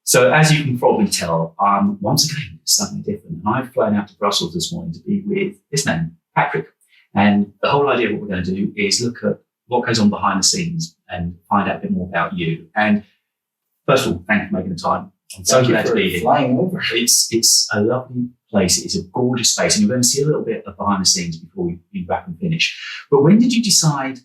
So as you can probably tell, once again, something different. And I've flown out to Brussels this morning to be with this man, Patrick. And the whole idea of what we're going to do is look at what goes on behind the scenes and find out a bit more about you. And first of all, thank you for making the time. I'm so glad to be here. Flying over. It's a lovely place. It's a gorgeous space. And you're going to see a little bit of behind the scenes before we wrap and finish. But when did you decide,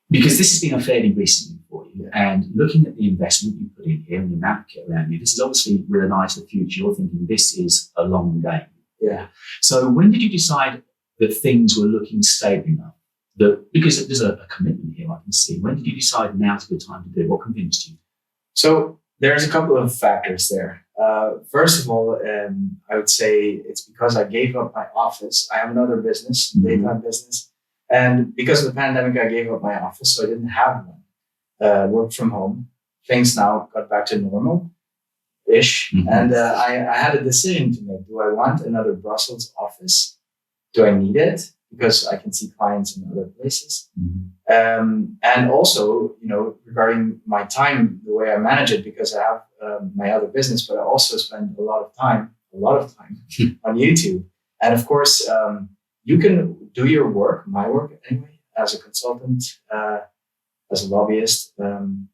because this has been a fairly recent one for you, and looking at the investment you put in here and the amount of kit around you, this is obviously with an eye to the future. You're thinking this is a long game. Yeah. So when did you decide that things were looking stable enough? Because there's a commitment here, I can see. When did you decide now's a good time to do it? What convinced you? So there's a couple of factors there. First of all, I would say it's because I gave up my office. I have another business, daytime business. And because of the pandemic, I gave up my office, so I didn't have one. Worked from home. Things now got back to normal-ish. Mm-hmm. And I had a decision to make. Do I want another Brussels office? Do I need it? Because I can see clients in other places. Mm-hmm. And also, regarding my time, the way I manage it, because I have my other business, but I also spend a lot of time on YouTube. And of course, you can do your work, my work anyway, as a consultant, as a lobbyist, from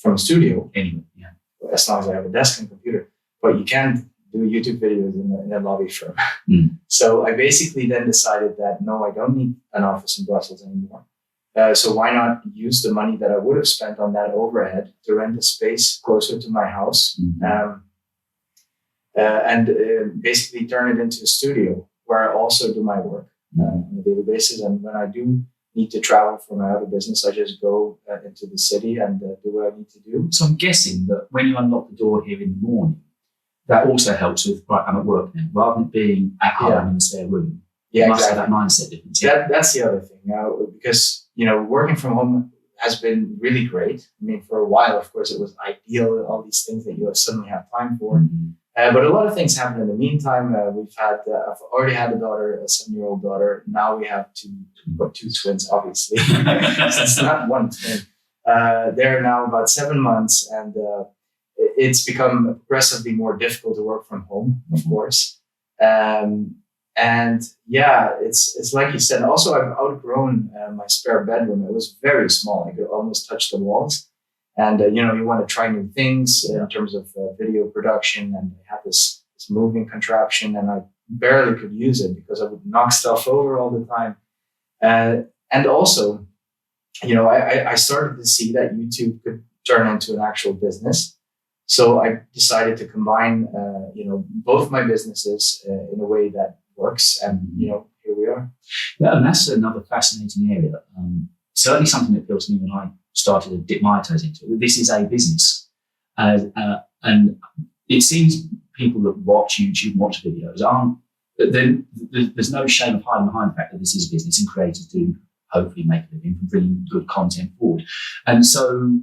a studio anyway. Yeah, as long as I have a desk and computer. But you can't do YouTube videos in a lobby firm. Mm. So I basically then decided that no, I don't need an office in Brussels anymore. So why not use the money that I would have spent on that overhead to rent a space closer to my house, mm-hmm. And basically turn it into a studio where I also do my work on a daily basis. And when I do need to travel for my other business, I just go into the city and do what I need to do. So I'm guessing that when you unlock the door here in the morning, that also helps with, right, I'm at work now, rather than being at home in the spare room. Yeah, exactly. That mindset difference. Yeah. That's the other thing. Because, working from home has been really great. I mean, for a while, of course, it was ideal, all these things that you suddenly have time for. Mm-hmm. But a lot of things happen in the meantime. I've already had a daughter, a 7-year-old daughter. Now we have two twins, obviously. So it's not one twin. They're now about 7 months, and it's become progressively more difficult to work from home, of course. And yeah, it's like you said. Also, I've outgrown my spare bedroom. It was very small. I could almost touch the walls. And, you want to try new things in terms of video production. And I had this moving contraption, and I barely could use it because I would knock stuff over all the time. And also, I started to see that YouTube could turn into an actual business. So I decided to combine, both my businesses in a way that works. And, here we are. Yeah, and that's another fascinating area. Certainly something that appealed to me when I started to dip my toes into it. This is a business. And it seems people that watch YouTube and watch videos there's no shame of hiding behind the fact that this is a business, and creators do hopefully make a living from bringing good content forward. And so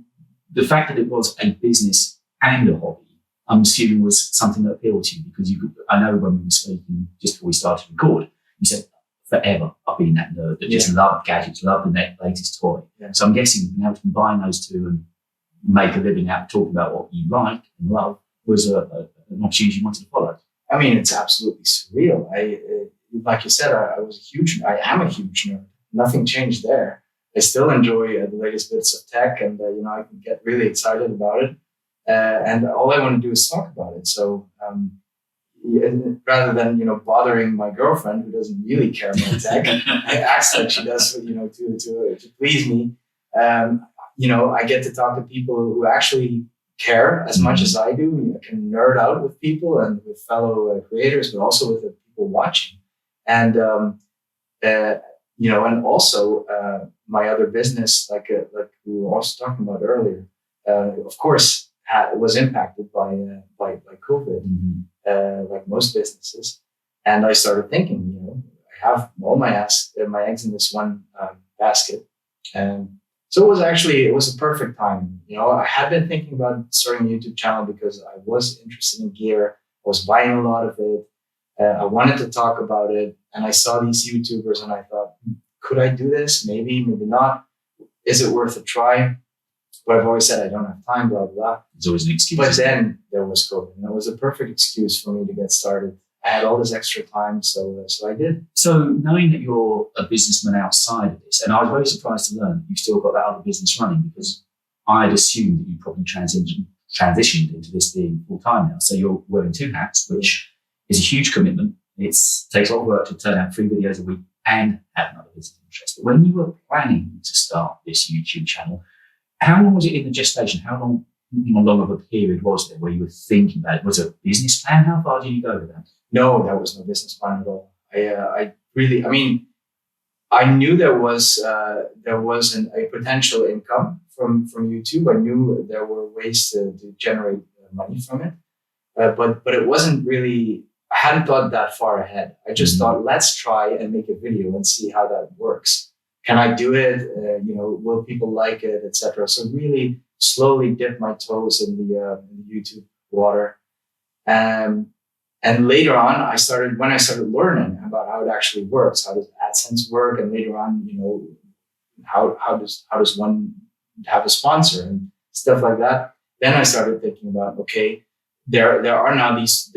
the fact that it was a business and a hobby, I'm assuming was something that appealed to you, because I know when we were speaking just before we started to record, you said, forever I've been that nerd that just loved gadgets, loved the latest toy. Yeah. So I'm guessing being able to combine those two and make a living out talking about what you like and love was an opportunity you wanted to follow. I mean, it's absolutely surreal. Like you said, I am a huge nerd. Nothing changed there. I still enjoy the latest bits of tech, and I can get really excited about it. And all I want to do is talk about it. So rather than bothering my girlfriend, who doesn't really care about tech, I act like she does, to please me. I get to talk to people who actually care as much as I do. I can nerd out with people and with fellow creators, but also with the people watching. And and also my other business, like we were also talking about earlier, of course, was impacted by COVID. Mm-hmm. Like most businesses. And I started thinking, I have all my eggs in this one basket. And so it was a perfect time. I had been thinking about starting a YouTube channel because I was interested in gear. I was buying a lot of it. I wanted to talk about it. And I saw these YouTubers and I thought, could I do this? Maybe, maybe not. Is it worth a try? but I've always said I don't have time, blah, blah, blah. There's always an excuse. But then there was COVID, and it was a perfect excuse for me to get started. I had all this extra time, so I did. So knowing that you're a businessman outside of this, and I was very surprised to learn that you've still got that other business running, because I'd assumed that you probably transitioned into this being full time now. So you're wearing two hats, which is a huge commitment. It takes a lot of work to turn out 3 videos a week and have another business interest. But when you were planning to start this YouTube channel, how long was it in the gestation? How long of a period was there where you were thinking about it? Was it a business plan? How far did you go with that? No, there was no business plan at all. I knew there was a potential income from YouTube. I knew there were ways to generate money from it, but it wasn't really. I hadn't thought that far ahead. I just thought, let's try and make a video and see how that works. Can I do it? Will people like it, etc. So really slowly dip my toes in the YouTube water. And later on, when I started learning about how it actually works, how does AdSense work, and later on, how does one have a sponsor and stuff like that. Then I started thinking about, okay, there are now these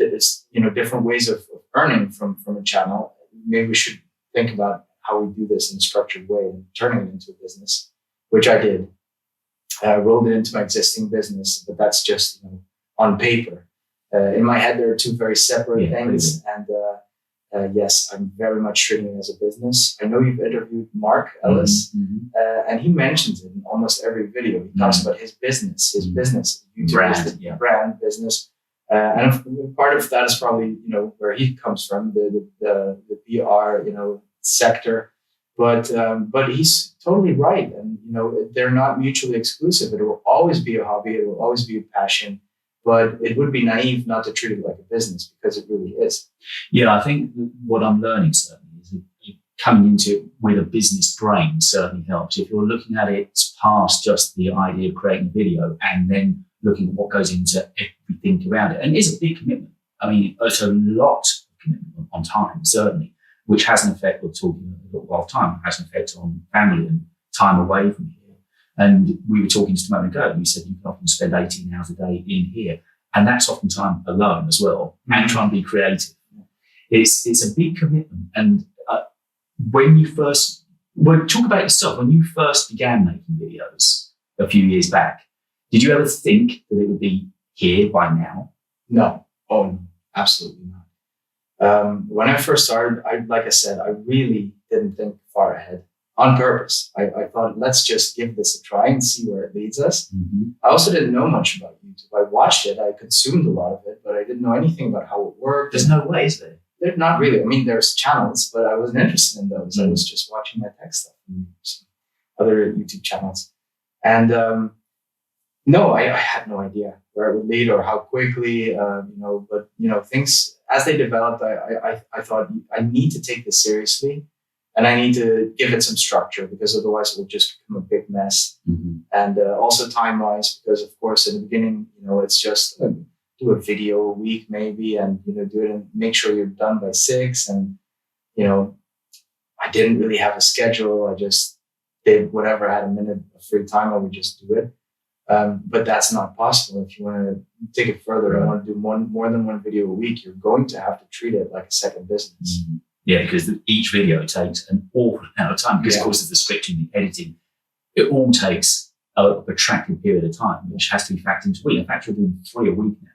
different ways of earning from a channel. Maybe we should think about how we do this in a structured way and turning it into a business, which I did. I rolled it into my existing business, but that's just on paper. In my head, there are two very separate things. Really. And yes, I'm very much treating it as a business. I know you've interviewed Mark Ellis, and he mentions it in almost every video. He talks about his business, YouTube brand, brand business. And part of that is probably, where he comes from, the PR, sector. But he's totally right. And, they're not mutually exclusive. It will always be a hobby. It will always be a passion. But it would be naive not to treat it like a business, because it really is. Yeah, I think what I'm learning certainly is that coming into it with a business brain certainly helps. If you're looking at it past just the idea of creating a video and then looking at what goes into everything around it, and it is a big commitment. I mean, it's a lot of commitment on time, certainly, which has an effect, we're talking a lot of time, has an effect on family and time away from here. And we were talking just a moment ago, and you said you can often spend 18 hours a day in here. And that's often time alone as well, and trying to be creative. It's a big commitment. And when you first, talk about yourself, when you first began making videos a few years back, did you ever think that it would be here by now? No. Oh, no, absolutely not. When I first started, like I said, I really didn't think far ahead. On purpose. I thought, let's just give this a try and see where it leads us. I also didn't know much about YouTube. I watched it, I consumed a lot of it, but I didn't know anything about how it worked. There's no way, is there? There's not really. I mean, there's channels, but I wasn't interested in those. I was just watching my tech stuff and some other YouTube channels. And no, I had no idea where it would lead or how quickly, but things, as they developed, I thought I need to take this seriously. And I need to give it some structure, because otherwise it will just become a big mess. And also time-wise, because of course in the beginning, it's just do a video a week maybe, and do it and make sure you're done by 6. And I didn't really have a schedule. I just did whatever I had a minute of free time. I would just do it. But that's not possible. If you want to take it further, I want to do more than one video a week. You're going to have to treat it like a second business. Yeah, because each video takes an awful amount of time, because of course, the scripting, the editing, it all takes a protracted period of time, which has to be factored into a week. In fact, we're doing 3 a week now.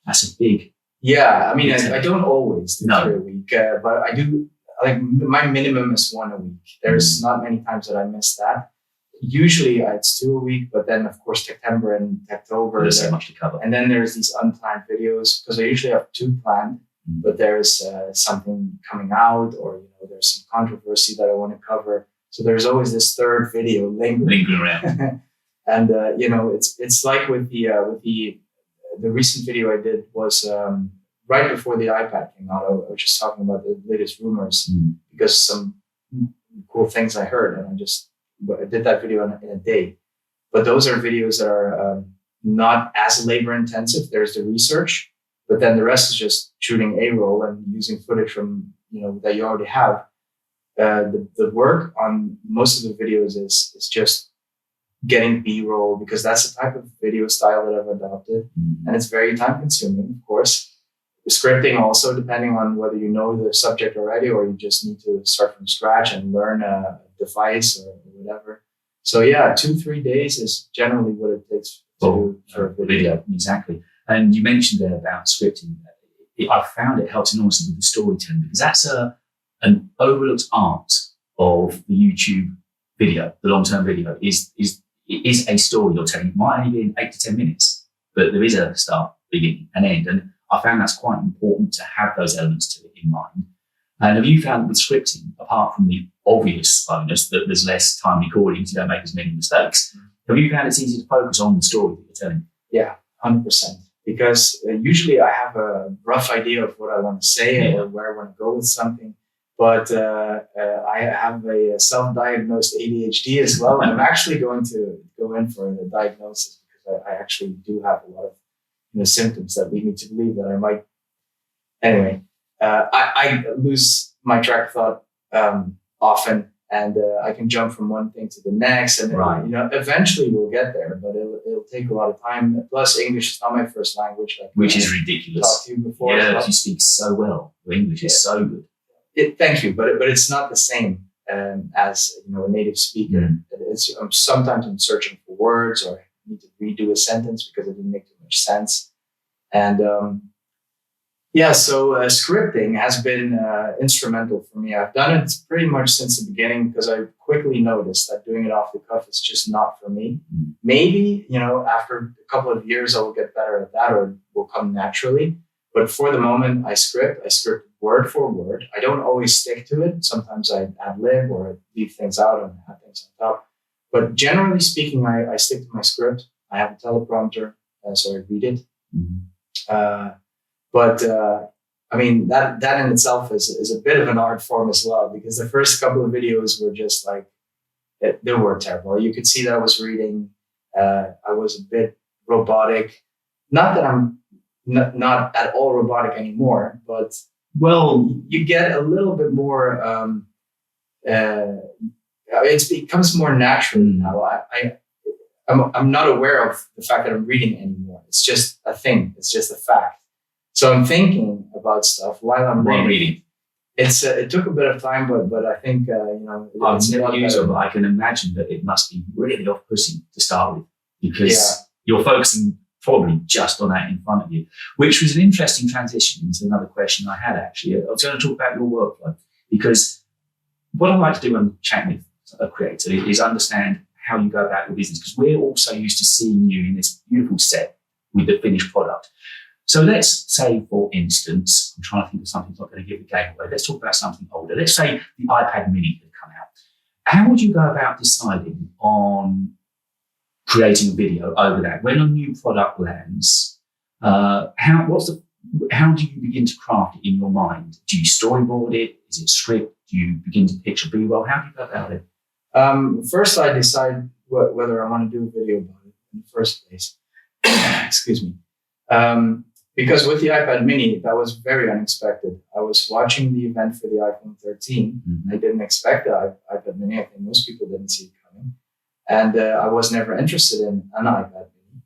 That's a big. Yeah, I mean, I don't always do 3 a week, but I do. Like, my minimum is 1 a week. There's not many times that I miss that. Usually it's 2 a week, but then of course September and October. There's so much to cover. And then there's these unplanned videos, because I usually have 2 planned. But there's something coming out, or there's some controversy that I want to cover. So there's always this 3rd video lingering around. And it's like with the recent video I did was right before the iPad came out. I was just talking about the latest rumors because some cool things I heard, and I did that video in a day. But those are videos that are not as labor intensive. There's the research. But then the rest is just shooting A-roll and using footage from, that you already have. The work on most of the videos is just getting B-roll, because that's the type of video style that I've adopted. And it's very time consuming, of course. The scripting also, depending on whether you know the subject already or you just need to start from scratch and learn a device or whatever. So yeah, 2-3 days is generally what it takes for a video. Exactly. And you mentioned there about scripting. I found it helps enormously with the storytelling, because that's an overlooked art of the YouTube video. The long-term video is a story you're telling. It might only be in 8 to 10 minutes, but there is a start, beginning, and end. And I found that's quite important to have those elements to it in mind. And have you found with scripting, apart from the obvious bonus that there's less time recording, so you don't make as many mistakes, have you found it's easy to focus on the story that you're telling? Yeah, 100%. Because usually I have a rough idea of what I want to say or where I want to go with something. But I have a self-diagnosed ADHD as well. And I'm actually going to go in for the diagnosis, because I actually do have a lot of symptoms that lead me to believe that I might. Anyway, I lose my track of thought often, and I can jump from one thing to the next. And eventually we'll get there, but it'll take a lot of time. Plus, English is not my first language, which is ridiculous. Talked to you before. Yeah, you speak so well. Your English is so good. Thank you, but it's not the same as a native speaker. Sometimes I'm searching for words, or I need to redo a sentence because it didn't make too much sense. And so scripting has been instrumental for me. I've done it pretty much since the beginning, because I quickly noticed that doing it off the cuff is just not for me. Maybe after a couple of years I will get better at that, or it will come naturally. But for the moment, I script word for word. I don't always stick to it. Sometimes I ad lib or leave things out and add things on top. But generally speaking, I stick to my script. I have a teleprompter, so I read it. That in itself is a bit of an art form as well, because the first couple of videos were just like, they were terrible. You could see that I was reading. I was a bit robotic. Not that I'm not at all robotic anymore, but you get a little bit more. It becomes more natural now. I'm not aware of the fact that I'm reading anymore. It's just a thing. It's just a fact. So I'm thinking about stuff while I'm reading. It took a bit of time, but I think I've never used it, but I can imagine that it must be really off-putting to start with, because you're focusing probably just on that in front of you, which was an interesting transition into another question I had, actually. I was going to talk about your workflow, because what I like to do when I'm chatting with a creator is understand how you go about your business, because we're also used to seeing you in this beautiful set with the finished product. So let's say, for instance, I'm trying to think of something that's not going to give the game away. Let's talk about something older. Let's say the iPad mini had come out. How would you go about deciding on creating a video over that? When a new product lands, how do you begin to craft it in your mind? Do you storyboard it? Is it script? Do you begin to picture B-roll? How do you go about it? First, I decide whether I want to do a video about it in the first place. Excuse me. Because with the iPad mini, that was very unexpected. I was watching the event for the iPhone 13. I didn't expect the iPad mini. I think most people didn't see it coming. And I was never interested in an iPad mini.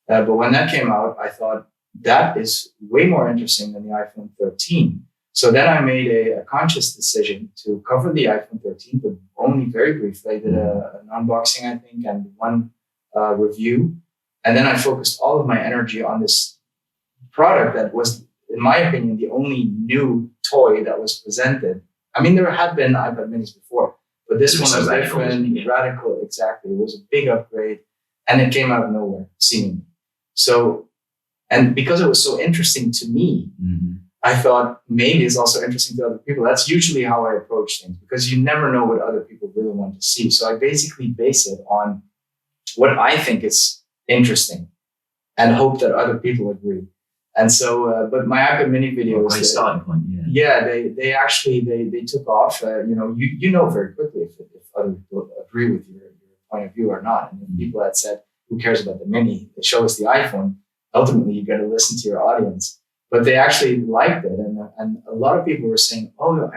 But when that came out, I thought, that is way more interesting than the iPhone 13. So then I made a conscious decision to cover the iPhone 13, but only very briefly. I did an unboxing, I think, and one review. And then I focused all of my energy on this product that was, in my opinion, the only new toy that was presented. I mean, there had been iPad minis before, but this one was different, radical, exactly. It was a big upgrade, and it came out of nowhere, seemingly. So, and because it was so interesting to me, I thought maybe it's also interesting to other people. That's usually how I approach things, because you never know what other people really want to see. So I basically base it on what I think is interesting and hope that other people agree. And so, but my iPad mini videos, great starting point. They actually took off. You know very quickly if other people agree with your point of view or not. And if people had said, "Who cares about the mini? Show us the iPhone." Ultimately, you got to listen to your audience. But they actually liked it, and a lot of people were saying, "Oh,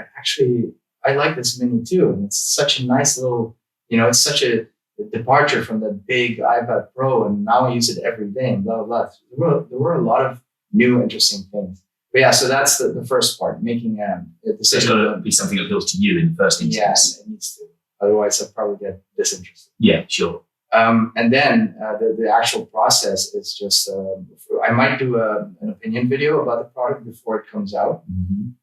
I like this mini too, and it's such a nice little, it's such a departure from the big iPad Pro, and now I use it every day and blah, blah, blah. There were a lot of new, interesting things. But yeah, so that's the first part, making a decision. So it's got to be something that appeals to you in the first instance. Yeah, it needs to. Otherwise, I'd probably get disinterested. Yeah, sure. And then the actual process is just, I might do an opinion video about the product before it comes out.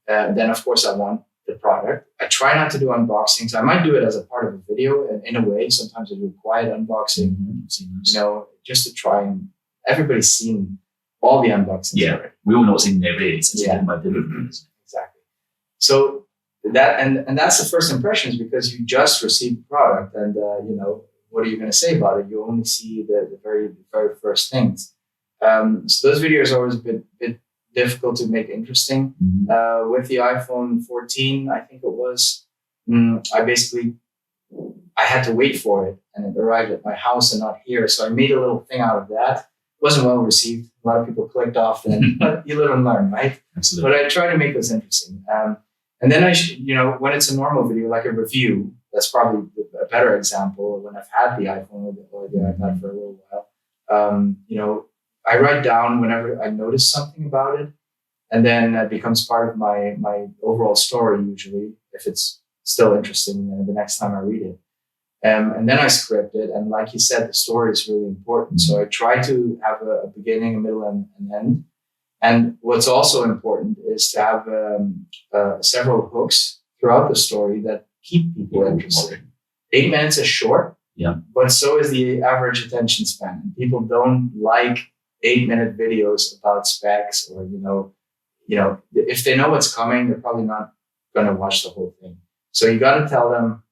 Then, of course, I want the product. I try not to do unboxings. I might do it as a part of a video in a way. Sometimes I do a quiet unboxing, just to try and everybody's seen all the unboxings already. We all know what's in there really. It's delivery, isn't it? Exactly. So that, and that's the first impressions, because you just received the product and, what are you going to say about it? You only see the very, very first things. So those videos are always a bit difficult to make interesting. With the iPhone 14, I think it was, I had to wait for it, and it arrived at my house and not here. So I made a little thing out of that. It wasn't well received. A lot of people clicked off, but you live and learn, right? Absolutely. But I try to make this interesting. And then when it's a normal video, like a review, that's probably a better example. When I've had the iPhone or the iPad for a little while, I write down whenever I notice something about it, and then it becomes part of my overall story, usually, if it's still interesting the next time I read it. And then I script it. And like you said, the story is really important. So I try to have a beginning, a middle, and an end. And what's also important is to have several hooks throughout the story that keep people interested. 8 minutes is short, but so is the average attention span. People don't like 8-minute videos about specs, or if they know what's coming, they're probably not going to watch the whole thing. So you got to tell them.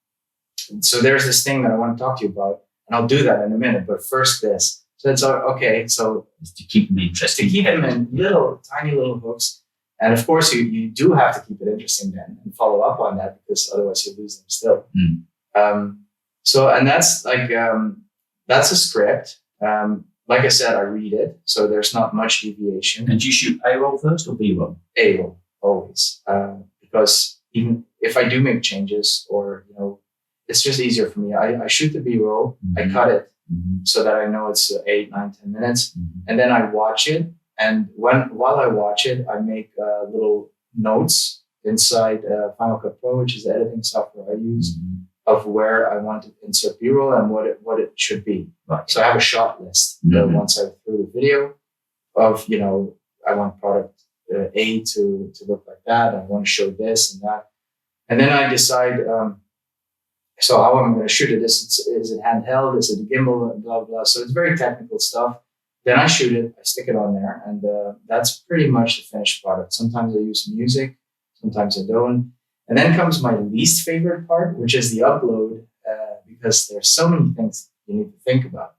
So there's this thing that I want to talk to you about, and I'll do that in a minute. But first, this. So it's okay. So to keep them interested, to keep them in tiny little hooks. And of course, you do have to keep it interesting then and follow up on that, because otherwise you lose them still. And that's a script. Like I said, I read it, so there's not much deviation. And do you shoot A-roll first or B-roll? A-roll, always. Because even if I do make changes, or, it's just easier for me. I shoot the B-roll, I cut it so that I know it's 8, 9, 10 minutes. And then I watch it. And while I watch it, I make little notes inside Final Cut Pro, which is the editing software I use, of where I want to insert B-roll and what it should be. Right. So I have a shot list once I through the video of, I want product A to look like that. I want to show this and that. And then I decide, so how am I going to shoot it? Is it handheld? Is it a gimbal? Blah, blah. So it's very technical stuff. Then I shoot it, I stick it on there, and that's pretty much the finished product. Sometimes I use music, sometimes I don't. And then comes my least favorite part, which is the upload, because there's so many things you need to think about.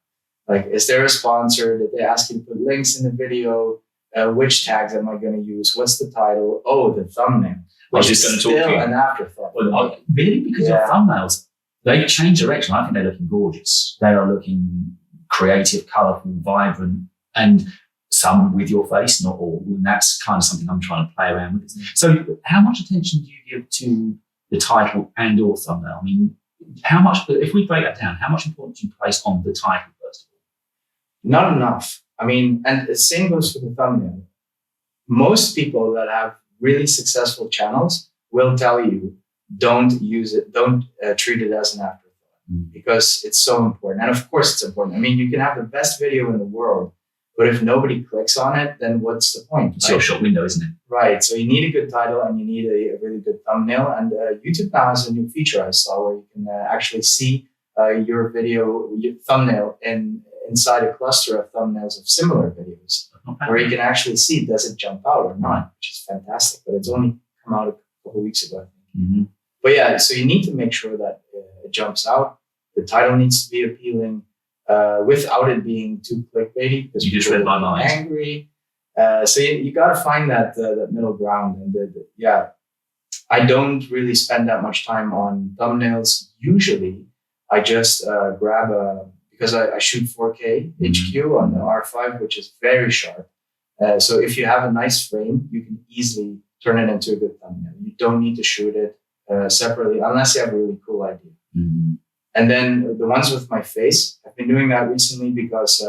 Like, is there a sponsor? Did they ask you to put links in the video? Which tags am I going to use? What's the title? Oh, the thumbnail. I was just going to talk to you. An afterthought. Well, really? Because your thumbnails, they change direction. I think they're looking gorgeous. They are looking creative, colourful, vibrant, and some with your face, not all. And that's kind of something I'm trying to play around with. So how much attention do you give to the title and or thumbnail? I mean, how much, if we break that down, how much importance do you place on the title first of all? Not enough. I mean, and the same goes for the thumbnail. Most people that have really successful channels will tell you, don't use it, don't treat it as an afterthought, because it's so important. And of course it's important. I mean, you can have the best video in the world, but if nobody clicks on it, then what's the point? It's your short window, isn't it? Right. So you need a good title and you need a really good thumbnail. And YouTube now has a new feature I saw where you can actually see your video, your thumbnail inside a cluster of thumbnails of similar videos, where you can actually see, does it jump out or not, which is fantastic. But it's only come out a couple of weeks ago, I think. But yeah, so you need to make sure that it jumps out. The title needs to be appealing without it being too clickbaity, because you just read my mind. Angry. So you got to find that middle ground. And I don't really spend that much time on thumbnails. Usually, I just grab because I shoot 4K HQ on the R5, which is very sharp. So if you have a nice frame, you can easily turn it into a good thumbnail. You don't need to shoot it separately unless you have a really cool idea. And then the ones with my face, I've been doing that recently because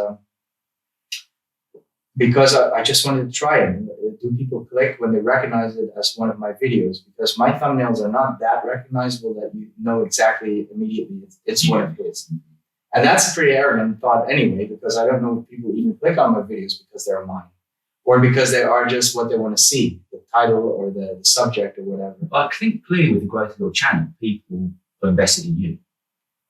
I just wanted to try it. Do people click when they recognize it as one of my videos? Because my thumbnails are not that recognizable that you know exactly immediately it's one of his. And that's a pretty arrogant thought anyway, because I don't know if people even click on my videos because they're mine or because they are just what they want to see, the title or the subject or whatever. I think clearly with the growth of your channel, people are invested in you.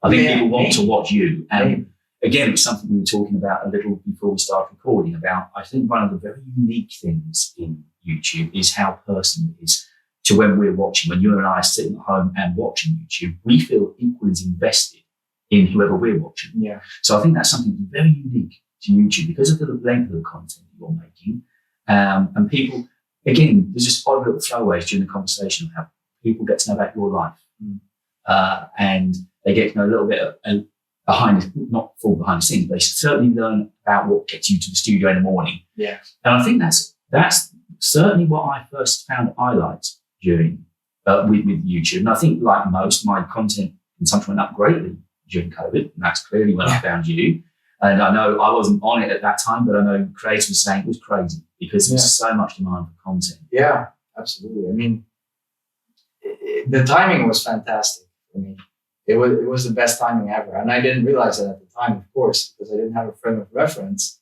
I think people want to watch you. And again, it was something we were talking about a little before we started recording about. I think one of the very unique things in YouTube is how personal it is to when we're watching. When you and I are sitting at home and watching YouTube, we feel equally as invested in whoever we're watching. Yeah. So I think that's something very unique to YouTube because of the length of the content that you're making. And people, again, there's just odd little throwaways during the conversation of how people get to know about your life. And they get to know a little bit of, not full behind the scenes, but they certainly learn about what gets you to the studio in the morning. Yeah. And I think that's certainly what I first found I liked during with YouTube. And I think like most, my content consumption went up greatly during COVID, and that's clearly when I found you. And I know I wasn't on it at that time, but I know creators were saying it was crazy because there's so much demand for content. Yeah, absolutely. I mean, the timing was fantastic for me. It was the best timing ever. And I didn't realize it at the time, of course, because I didn't have a frame of reference.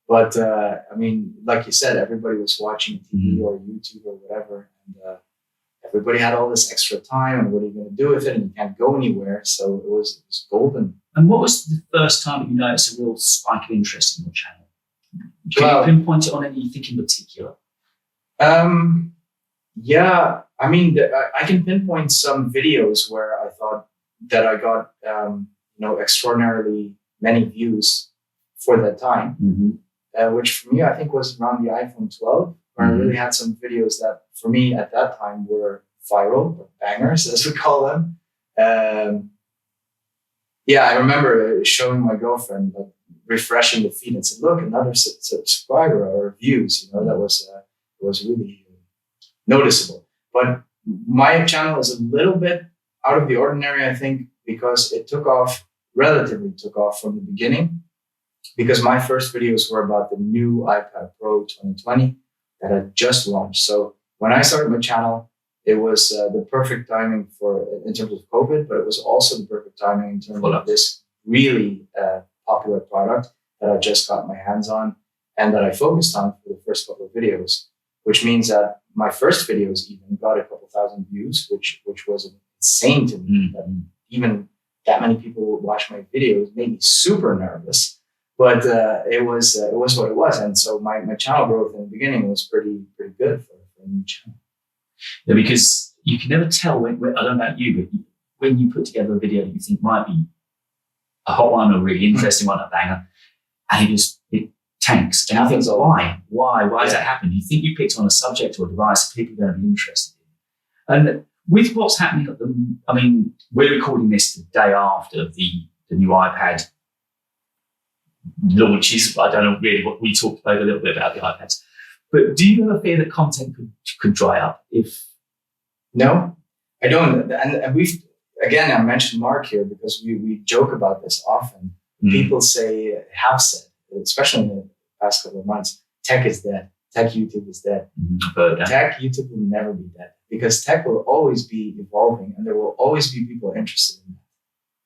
But I mean, like you said, everybody was watching TV or YouTube or whatever. And everybody had all this extra time. And what are you going to do with it? And you can't go anywhere. So it was golden. And what was the first time that you noticed a real spike of interest in your channel? Can you pinpoint it on anything in particular? Yeah. I mean, I can pinpoint some videos where I thought that I got, extraordinarily many views for that time, which for me, I think was around the iPhone 12, where I really had some videos that for me at that time were viral, or bangers, as we call them. I remember showing my girlfriend, like, refreshing the feed and said, look, another subscriber or views, that was really noticeable. But my channel is a little bit out of the ordinary, I think, because it relatively took off from the beginning, because my first videos were about the new iPad Pro 2020 that had just launched. So when I started my channel, it was the perfect timing in terms of COVID, but it was also the perfect timing in terms of this really popular product that I just got my hands on and that I focused on for the first couple of videos, which means that my first videos even got a couple thousand views, which was insane to me. That even that many people would watch my videos made me super nervous, but it was what it was. And so my channel growth in the beginning was pretty good for a new channel. Yeah, because you can never tell when I don't know about you, but when you put together a video that you think might be a hot one or really interesting one, a banger, and it tanks. And I think, why does that happen? You think you picked on a subject or a device that people are going to be interested in. And with what's happening we're recording this the day after the new iPad launches. I don't know really what we talked about a little bit about the iPads, but do you ever fear that content could dry up? No, I don't. And I mentioned Mark here because we joke about this often. People have said, especially in the past couple of months, tech is dead. Tech YouTube is dead. Tech YouTube will never be dead because tech will always be evolving and there will always be people interested in that.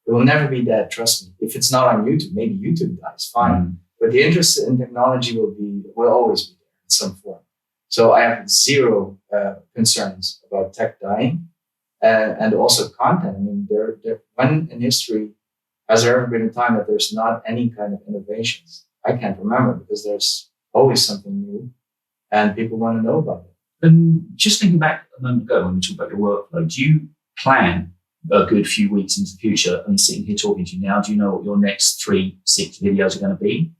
It will never be dead, trust me. If it's not on YouTube, maybe YouTube dies, fine. But the interest in technology will always be there in some form. So I have zero concerns about tech dying and also content. I mean, when in history has there ever been a time that there's not any kind of innovations? I can't remember because there's always something new and people want to know about it. And just thinking back a moment ago when we talked about your workflow, do you plan a good few weeks into the future? I mean, sitting here talking to you now, do you know what your next 3-6 videos are going to be?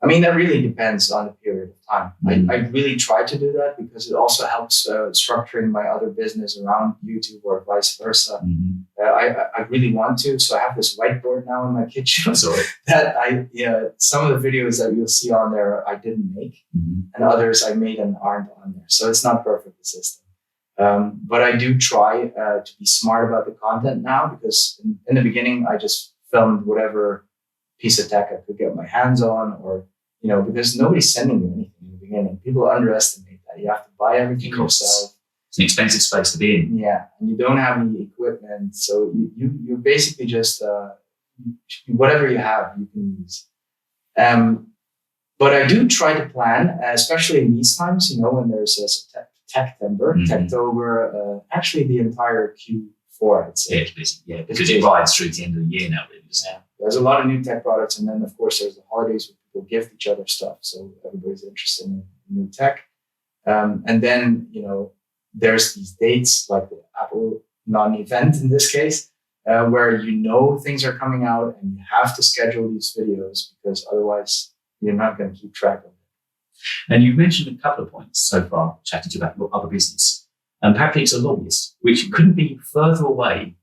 I mean, that really depends on the period of time. I really try to do that because it also helps structuring my other business around YouTube or vice versa. I really want to. So I have this whiteboard now in my kitchen that some of the videos that you'll see on there, I didn't make and others I made and aren't on there. So it's not perfect, the system. But I do try to be smart about the content now because in the beginning, I just filmed whatever piece of tech I could get my hands on, or, because nobody's sending you anything in the beginning. People underestimate that. You have to buy everything yourself. It's an expensive space to be in. Yeah, and you don't have any equipment, so you basically just whatever you have you can use. But I do try to plan, especially in these times. When there's a Techtober, actually the entire Q4, I'd say. Yeah, it's busy. Yeah, because it rides through to the end of the year now, really. Yeah, there's a lot of new tech products, and then of course there's the holidays where people gift each other stuff, so everybody's interested in new tech. And then there's these dates like the Apple non-event in this case, where things are coming out and you have to schedule these videos because otherwise you're not going to keep track of it. And you've mentioned a couple of points so far, chatting to you about your other business. And Patrick's a lobbyist, which couldn't be further away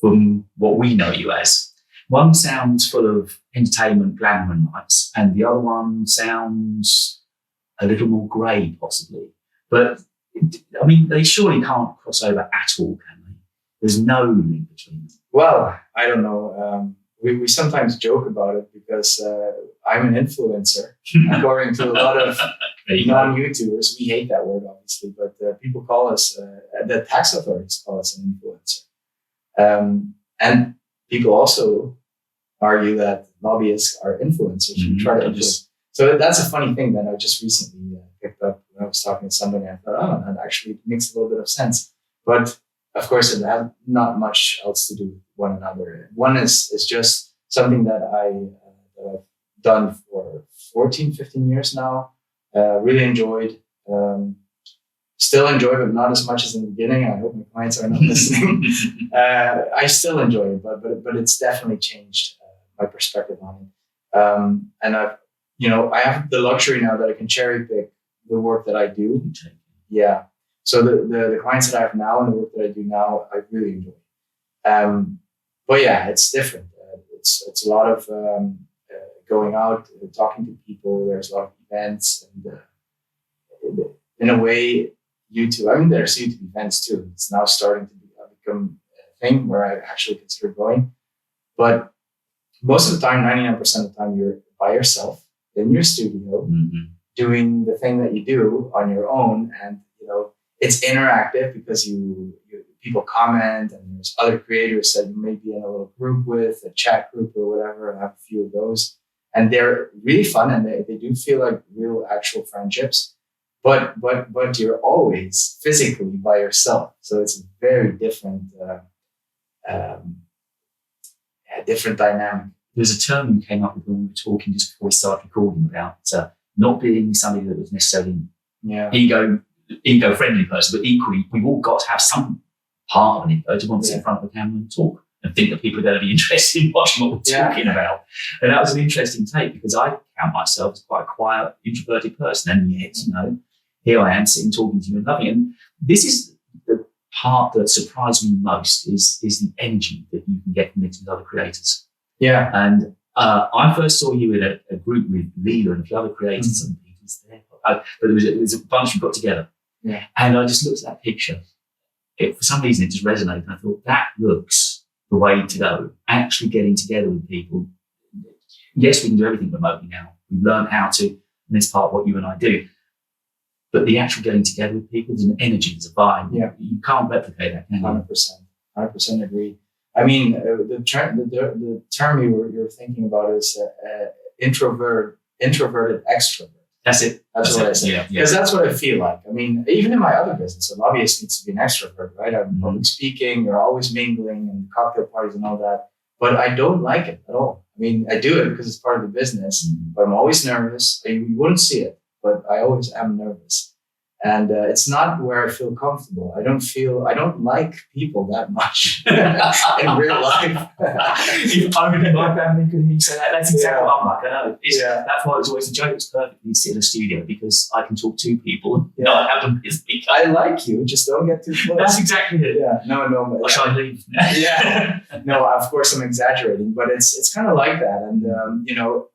from what we know you as. One sounds full of entertainment, glamour and lights, and the other one sounds a little more grey, possibly. But I mean, they surely can't cross over at all, can they? There's no link between them. Well, I don't know. We sometimes joke about it because I'm an influencer, according to a lot of non-YouTubers. We hate that word, obviously, but people call us, the tax authorities call us an influencer. And people also argue that lobbyists are influencers. Mm-hmm. We try to influence. So that's a funny thing that I just recently picked up when I was talking to somebody. I thought, that actually makes a little bit of sense. But of course, it has not much else to do with one another. One is just something that I've done for 14, 15 years now. Really enjoyed. Still enjoy, but not as much as in the beginning. I hope my clients are not listening. I still enjoy it, but it's definitely changed my perspective on it. And I have the luxury now that I can cherry pick the work that I do. Yeah. So the clients that I have now and the work that I do now, I really enjoy. But yeah, it's different. It's a lot of going out, talking to people. There's a lot of events, and in a way, YouTube. I mean, there's YouTube events too. It's now starting to become a thing where I actually consider going. But most of the time, 99% of the time, you're by yourself in your studio, doing the thing that you do on your own, and it's interactive because people comment, and there's other creators that you may be in a little group with, a chat group or whatever. I have a few of those, and they're really fun, and they do feel like real, actual friendships. But you're always physically by yourself, so it's a very different, different dynamic. There's a term you came up with when we were talking just before we started recording about not being somebody that was necessarily ego-friendly person, but equally, we've all got to have some part of an ego to want to sit in front of a camera and talk and think that people are going to be interested in watching what we're talking about. And that was an interesting take because I count myself as quite a quiet, introverted person, and yet, here I am sitting talking to you and loving. And this is the part that surprised me most is the energy that you can get from meeting with other creators. Yeah. And I first saw you in a group with Leela and a few other creators and people there. But there was a bunch who got together. Yeah. And I just looked at that picture. For some reason, it just resonated. And I thought, that looks the way to go. Actually getting together with people. Yes, we can do everything remotely now. We've learned how to, and it's part of what you and I do. But the actual getting together with people, there's an energy, there's a vibe. Yeah. You can't replicate that, can you? 100% agree. I mean, the term you were thinking about is introverted extrovert. That's it. That's what I say. Because that's what I feel like. I mean, even in my other business, a lobbyist needs to be an extrovert, right? I'm public speaking, you're always mingling and cocktail parties and all that. But I don't like it at all. I mean, I do it because it's part of the business, but I'm always nervous. You wouldn't see it, but I always am nervous. And it's not where I feel comfortable. I don't like people that much in real life. If only my family could hear you say that. That's exactly what I'm like. I know. That's why it's always a joke. It's perfect to sit in a studio because I can talk to people and not have them with me. I like you, just don't get too close. That's exactly it. Yeah. No. Or shall I leave? No, of course I'm exaggerating, but it's kind of like that. And,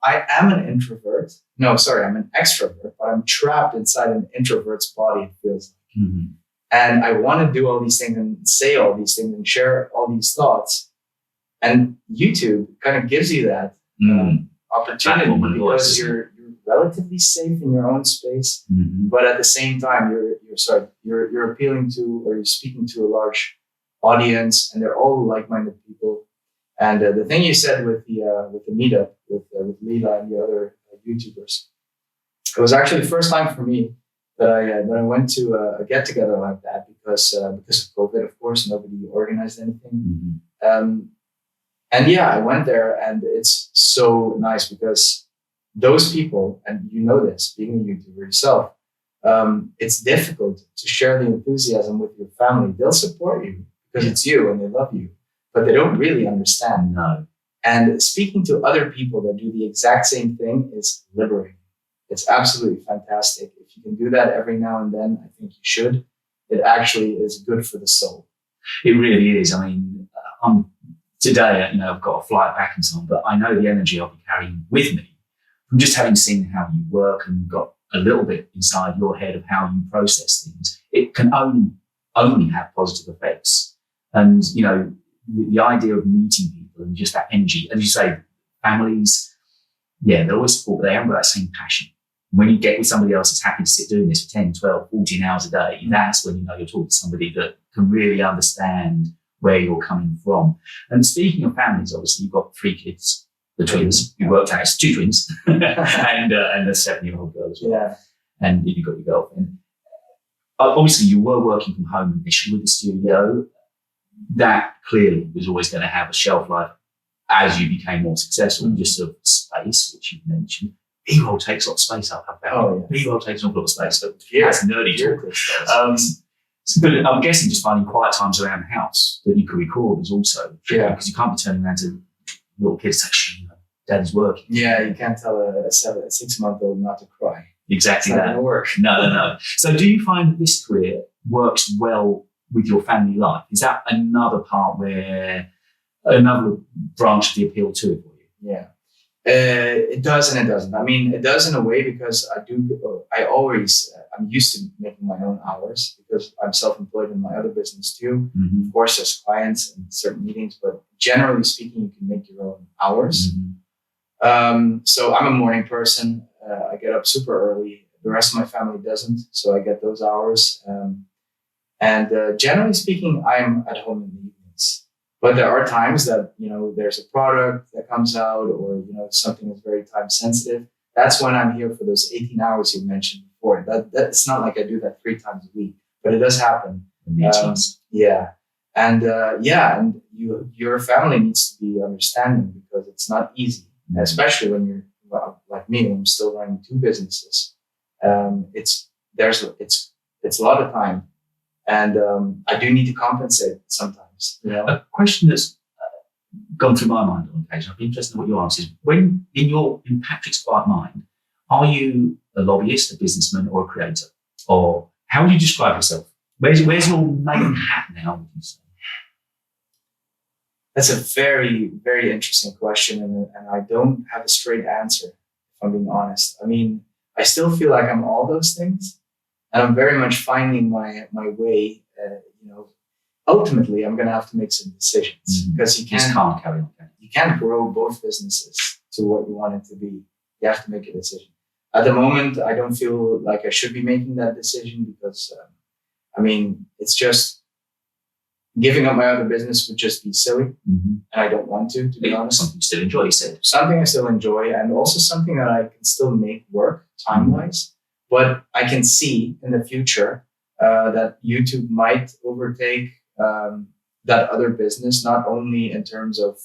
I am an introvert. No, sorry, I'm an extrovert, but I'm trapped inside an introvert's body, it feels like. And I want to do all these things and say all these things and share all these thoughts. And YouTube kind of gives you that opportunity because you're relatively safe in your own space, but at the same time, you're appealing to, or you're speaking to a large audience, and they're all like-minded people. And the thing you said with the meetup with Leela and the other YouTubers, it was actually the first time for me that I went to a get together like that because of COVID, of course, nobody organized anything. And yeah, I went there, and it's so nice because those people, and you know this, being a YouTuber yourself, it's difficult to share the enthusiasm with your family. They'll support you because it's you and they love you, but they don't really understand. No. And speaking to other people that do the exact same thing is liberating. It's absolutely fantastic. If you can do that every now and then, I think you should. It actually is good for the soul. It really is. I mean, today, I've got a flight back in time, but I know the energy I'll be carrying with me from just having seen how you work and got a little bit inside your head of how you process things. It can only have positive effects. And, the idea of meeting people and just that energy, as you say, families, they're always support, but they haven't got that same passion. When you get with somebody else that's happy to sit doing this for 10, 12, 14 hours a day, that's when you're talking to somebody that can really understand where you're coming from. And speaking of families, obviously you've got 3 kids, the twins. You worked out it's 2 twins and a 7-year-old girl as well. Yeah. And you've got your girlfriend. Obviously you were working from home initially with the studio. That clearly was always going to have a shelf life as you became more successful. Just of space, which you mentioned. B-roll takes a lot of space up. B-roll takes a lot of space. So that's nerdy talk. But I'm guessing just finding quiet times around the house that you could record is also tricky because you can't be turning around to little kids saying, Daddy's working. Yeah, you can't tell a 6-month-old not to cry. Exactly it's that. Not going to work. No. So do you find that this career works well with your family life? Is that another part where another branch of the appeal to it for you? Yeah. It does and it doesn't. I mean, it does in a way because I'm used to making my own hours because I'm self-employed in my other business too. Of course, there's clients and certain meetings, but generally speaking, you can make your own hours. So I'm a morning person. I get up super early. The rest of my family doesn't, so I get those hours. And generally speaking, I'm at home in the evenings. But there are times that, there's a product that comes out or, something that's very time sensitive. That's when I'm here for those 18 hours you mentioned before. It's not like I do that 3 times a week, but it does happen. Yeah. And your family needs to be understanding because it's not easy, especially when you're like me, when I'm still running 2 businesses. It's a lot of time. And I do need to compensate sometimes. A question that's gone through my mind on occasion, I'd be interested in what your answer is. When in Patrick's quiet mind, are you a lobbyist, a businessman, or a creator? Or how would you describe yourself? Where's your main hat now, would you say? That's a very, very interesting question. And I don't have a straight answer, if I'm being honest. I mean, I still feel like I'm all those things. And I'm very much finding my way. Ultimately, I'm going to have to make some decisions because you can't carry on. You can't grow both businesses to what you want it to be. You have to make a decision. At the moment, I don't feel like I should be making that decision because, it's just giving up my other business would just be silly, and I don't want to be honest. Something you still enjoy, you said. Something I still enjoy, and also something that I can still make work time-wise. But I can see in the future that YouTube might overtake that other business, not only in terms of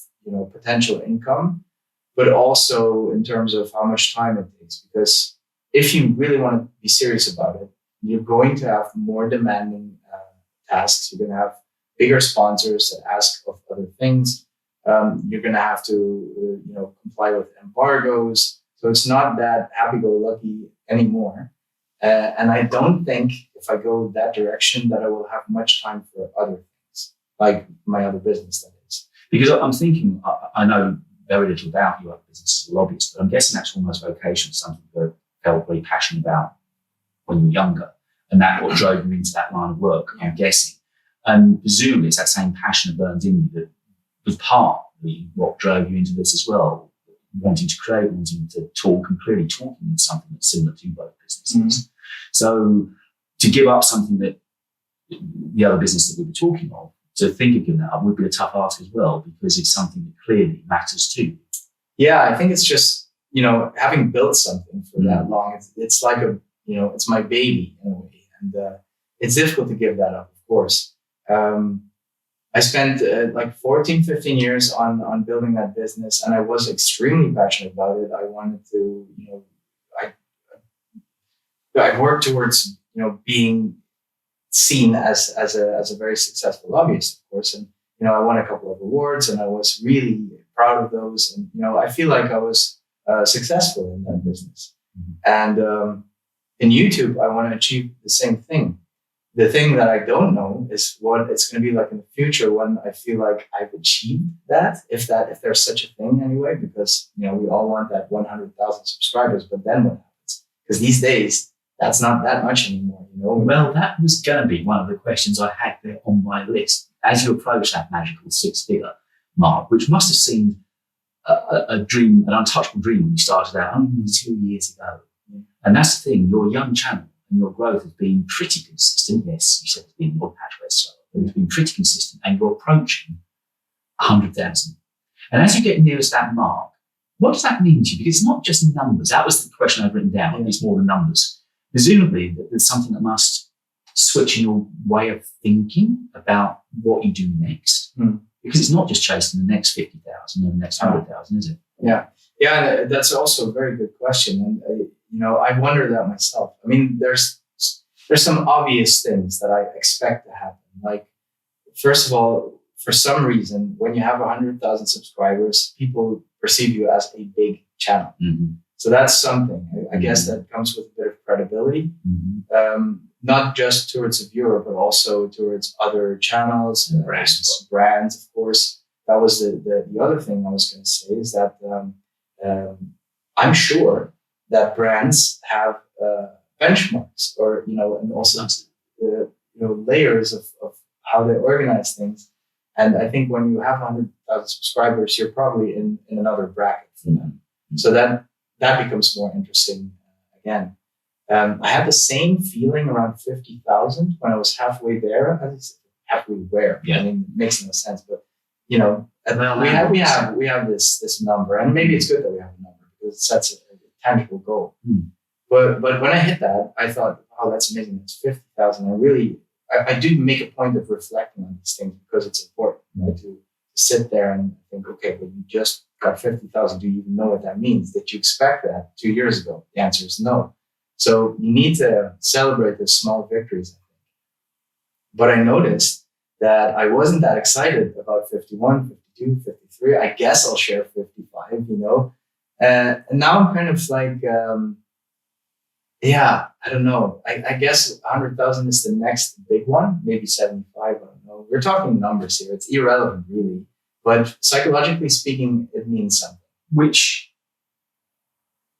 potential income, but also in terms of how much time it takes. Because if you really want to be serious about it, you're going to have more demanding tasks. You're going to have bigger sponsors that ask of other things. You're going to have to comply with embargoes. So it's not that happy-go-lucky anymore. And I don't think if I go that direction that I will have much time for other things, like my other business, that is. Because I'm thinking, I know very little about your other business as a lobbyist, but I'm guessing that's almost vocation, something that felt very passionate about when you were younger. And that what drove you into that line of work, I'm guessing. And presumably it's that same passion that burns in you that was part what drove you into this as well, wanting to create, wanting to talk, and clearly talking is something that's similar to both businesses. So to give up something that the other business that we were talking of, to think of giving that up would be a tough ask as well, because it's something that clearly matters to you. Yeah, I think it's just, having built something for that long, it's like it's my baby in a way. And it's difficult to give that up, of course. I spent 14, 15 years on building that business, and I was extremely passionate about it. I wanted to, I worked towards, being seen as a very successful lobbyist, of course. And, I won a couple of awards, and I was really proud of those. And, I feel like I was successful in that business. And in YouTube, I want to achieve the same thing. The thing that I don't know is what it's going to be like in the future when I feel like I've achieved that, if there's such a thing anyway, because, we all want that 100,000 subscribers, but then what happens? Because these days, that's not that much anymore, Well, that was going to be one of the questions I had there on my list. As you approach that magical 6-figure mark, which must have seemed a dream, an untouchable dream when you started out only 2 years ago. And that's the thing, your young channel and your growth has been pretty consistent. Yes, you said it's been more patch where it's slower, but it's been pretty consistent, and you're approaching 100,000. And as you get nearest that mark, what does that mean to you? Because it's not just numbers. That was the question I've written down. It's more than numbers. Presumably, there's something that must switch in your way of thinking about what you do next. Because it's not just chasing the next 50,000 and the next 100,000, is it? Yeah. Yeah, that's also a very good question. And, I wonder that myself. I mean, there's some obvious things that I expect to happen. Like, first of all, for some reason, when you have 100,000 subscribers, people perceive you as a big channel. So that's something. I guess that comes with a bit of credibility, not just towards a viewer, but also towards other channels, brands, of course. That was the other thing I was going to say, is that I'm sure that brands have benchmarks, or and also layers of how they organize things. And I think when you have 100,000 subscribers, you're probably in another bracket for them. So that becomes more interesting again. I had the same feeling around 50,000 when I was halfway there. Halfway where? Yeah. I mean, it makes no sense, but we have this number, and maybe it's good that we have a number because it sets a tangible goal. But when I hit that, I thought, oh, that's amazing. It's 50,000. I do make a point of reflecting on these things because it's important, right? To sit there and think, okay, but you just got 50,000. Do you even know what that means? Did you expect that 2 years ago? The answer is no. So you need to celebrate those small victories, I think. But I noticed that I wasn't that excited about 51, 52, 53. I guess I'll share 55, And now I'm kind of like, I don't know. I guess 100,000 is the next big one, maybe 75. I don't know. We're talking numbers here. It's irrelevant, really. But psychologically speaking, it means something. Which,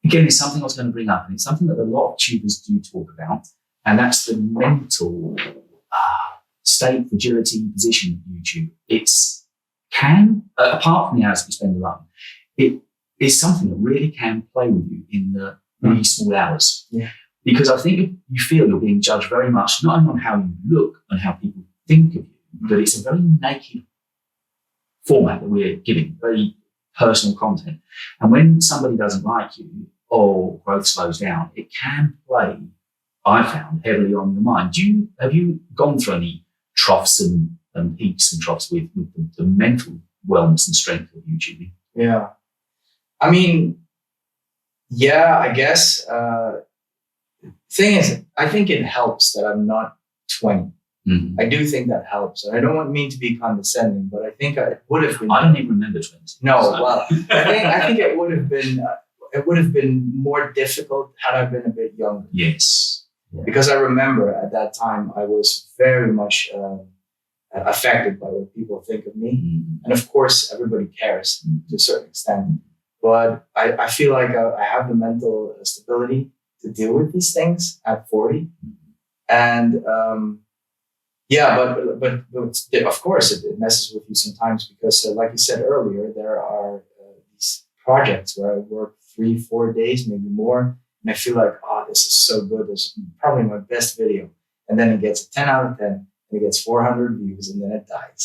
again, is something I was going to bring up. And it's something that a lot of tubers do talk about. And that's the mental state, fragility, position of YouTube. It's apart from the hours you spend alone, it is something that really can play with you in the really small hours. Yeah. Because I think you feel you're being judged very much, not only on how you look and how people think of you, but it's a very naked format that we're giving, very personal content. And when somebody doesn't like you or growth slows down, it can play, I found, heavily on your mind. Have you gone through any troughs and peaks and troughs with the mental wellness and strength of YouTubing? Yeah. I mean, yeah, I guess. Thing is, I think it helps that I'm not 20. I do think that helps. And I don't mean to be condescending, but I think it would have been. I don't even remember 20. No, well, I think it would have been. It would have been more difficult had I been a bit younger. Yes. Yeah. Because I remember at that time I was very much affected by what people think of me, and of course everybody cares to a certain extent. But I feel like I have the mental stability to deal with these things at 40. And Yeah, but of course it messes with you sometimes because, like you said earlier, there are these projects where I work 3-4 days, maybe more, and I feel like, oh, this is so good. This is probably my best video, and then it gets a 10 out of 10, and it gets 400 views, and then it dies,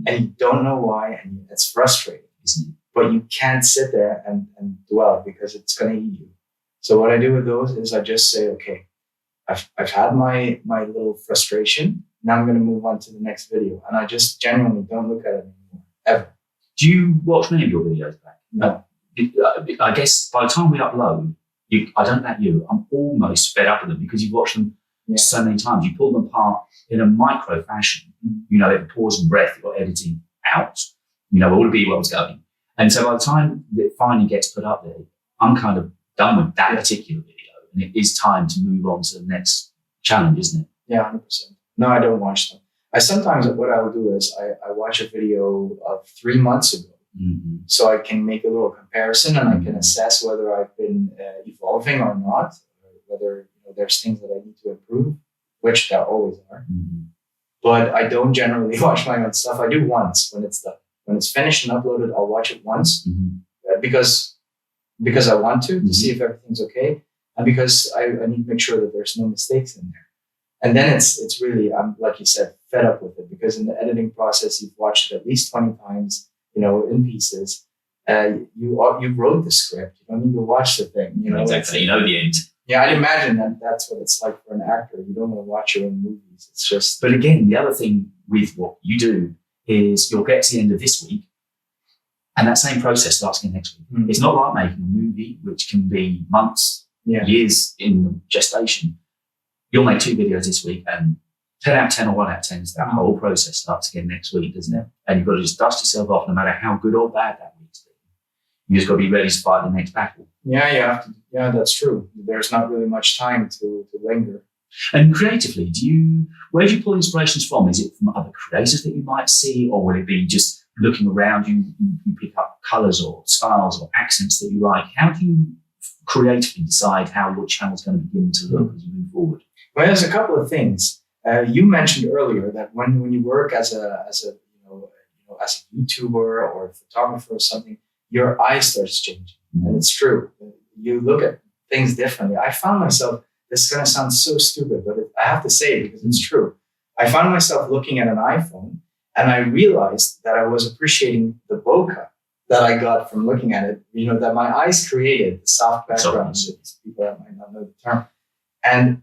and you don't know why, and it's frustrating, isn't it? But you can't sit there and dwell because it's going to eat you. So what I do with those is I just say, okay, I've had my little frustration. Now I'm going to move on to the next video. And I just genuinely don't look at it anymore, ever. Do you watch many of your videos back? No. I guess by the time we upload, I don't know about you, I'm almost fed up with them because you've watched them so many times. You pull them apart in a micro fashion. You know, every pause and breath you're editing out. You know, all the B-roll's going. And so by the time it finally gets put up there, I'm kind of done with that particular video. And it is time to move on to the next challenge, isn't it? Yeah, 100%. No, I don't watch them. I sometimes, what I'll do is I watch a video of 3 months ago. So I can make a little comparison and I can assess whether I've been evolving or not, or whether there's things that I need to improve, which there always are. But I don't generally watch my own stuff. I do once when it's done. When it's finished and uploaded, I'll watch it once because I want to see if everything's okay. And because I need to make sure that there's no mistakes in there. And then it's really, I'm like you said, fed up with it because in the editing process, you've watched it at least 20 times, in pieces. You wrote the script. You don't need to watch the thing. Exactly. You know the end. Yeah, I'd imagine that's what it's like for an actor. You don't want to watch your own movies. It's just. But again, the other thing with what you do is you'll get to the end of this week, and that same process starts again next week. It's not like making a movie, which can be months, years in the gestation. You'll make 2 videos this week, and 10 out of 10 or 1 out of 10 is that whole process starts again next week, doesn't it? And you've got to just dust yourself off no matter how good or bad that week's been. You just got to be ready to fight the next battle. Yeah, you have to. Yeah, that's true. There's not really much time to linger. And creatively, where do you pull inspirations from? Is it from other creators that you might see, or will it be just looking around you pick up colours or styles or accents that you like? How do you creatively decide how your channel's going to begin to look as you move forward? Well, there's a couple of things. You mentioned earlier that when you work as a YouTuber or a photographer or something, your eye starts changing, and it's true. You look at things differently. I found myself. This is going to sound so stupid, but I have to say it because it's true. I found myself looking at an iPhone, and I realized that I was appreciating the bokeh that I got from looking at it. That my eyes created the soft background. So people that might not know the term, and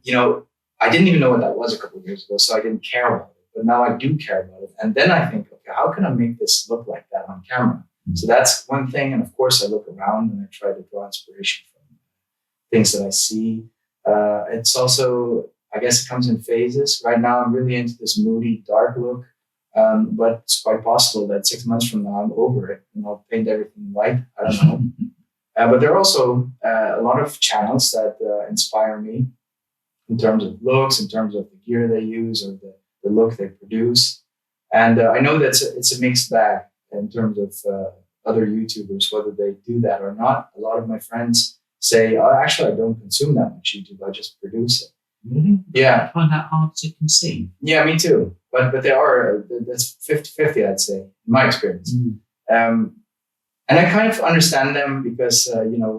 I didn't even know what that was a couple of years ago, so I didn't care about it. But now I do care about it. And then I think, okay, how can I make this look like that on camera? So that's one thing. And of course, I look around and I try to draw inspiration from things that I see. It's also, I guess it comes in phases. Right now, I'm really into this moody, dark look. But it's quite possible that 6 months from now, I'm over it and I'll paint everything white. I don't know. But there are also a lot of channels that inspire me. In terms of looks, in terms of the gear they use or the look they produce. And I know that it's a mixed bag in terms of other YouTubers, whether they do that or not. A lot of my friends say, oh, actually, I don't consume that much YouTube. I just produce it. Really? Yeah. I find that hard to conceive. Yeah, me too. But they are, that's 50-50, I'd say, in my experience. And I kind of understand them because,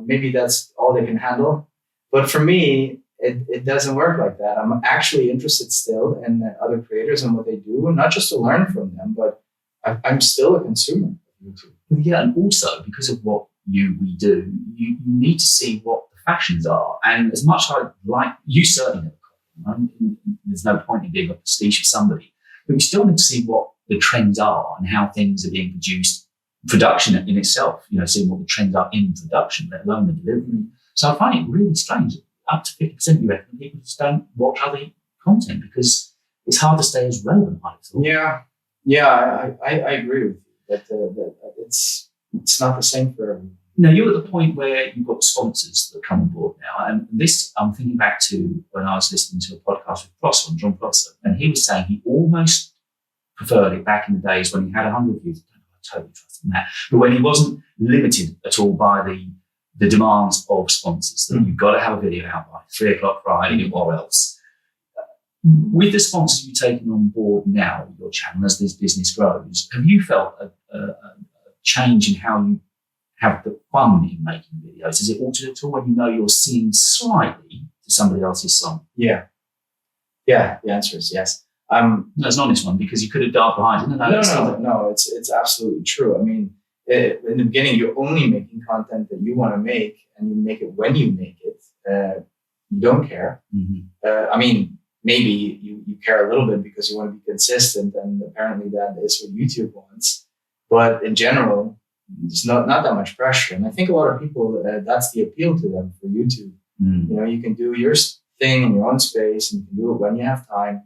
maybe that's all they can handle. But for me, it doesn't work like that. I'm actually interested still in other creators and what they do, and not just to learn from them, but I'm still a consumer of YouTube. Yeah, and also because of what we do, you need to see what the fashions are. And as much as I like, you certainly never there's no point in being a pastiche of somebody, but you still need to see what the trends are and how things are being produced. Production in itself, seeing what the trends are in production, let alone the delivery. So I find it really strange. Up to 50%, you reckon, people just don't watch other content because it's hard to stay as relevant, I thought. Yeah, I agree with you that it's not the same for everyone. Now, you're at the point where you've got sponsors that come on board now. And this, I'm thinking back to when I was listening to a podcast with Prosser, John Prosser, and he was saying he almost preferred it back in the days when he had 100 views. I totally trust him that. But when he wasn't limited at all by the demands of sponsors, that you've got to have a video out by 3:00 Friday or else. With the sponsors you've taken on board now with your channel, as this business grows, have you felt a change in how you have the fun in making videos? Has it altered at all when you know you're singing slightly to somebody else's song? Yeah. The answer is yes. That's an honest one, because you could have dived behind it. No. It's absolutely true. I mean, in the beginning, you're only making content that you want to make, and you make it when you make it. You don't care. I mean, maybe you care a little bit because you want to be consistent, and apparently that is what YouTube wants. But in general, there's not that much pressure. And I think a lot of people, that's the appeal to them for YouTube. You know, you can do your thing in your own space, and you can do it when you have time.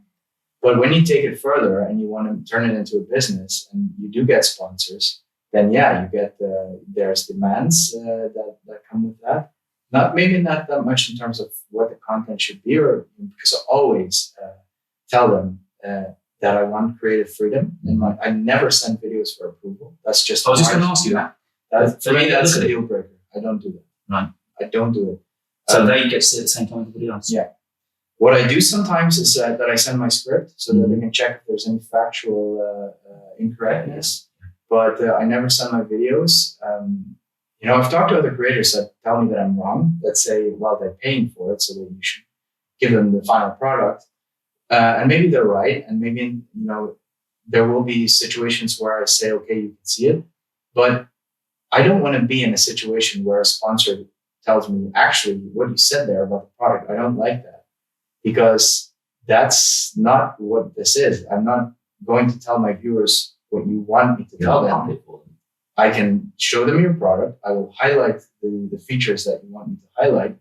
But when you take it further and you want to turn it into a business, and you do get sponsors, then you get there's demands that come with that. Maybe not that much in terms of what the content should be, or because I always tell them that I want creative freedom. And I never send videos for approval. That's just. I was just going to ask you that. For me, that's a deal breaker. I don't do that. Right. I don't do it. So they get to sit at the same time with everybody else. Yeah. What I do sometimes is that I send my script so that they can check if there's any factual incorrectness. But I never send my videos. You know, I've talked to other creators that tell me that I'm wrong, that say, well, they're paying for it, so that you should give them the final product. And maybe they're right. And maybe, you know, there will be situations where I say, okay, you can see it. But I don't want to be in a situation where a sponsor tells me, actually, what you said there about the product, I don't like that. Because that's not what this is. I'm not going to tell my viewers what you want me to tell them. I can show them your product. I will highlight the features that you want me to highlight,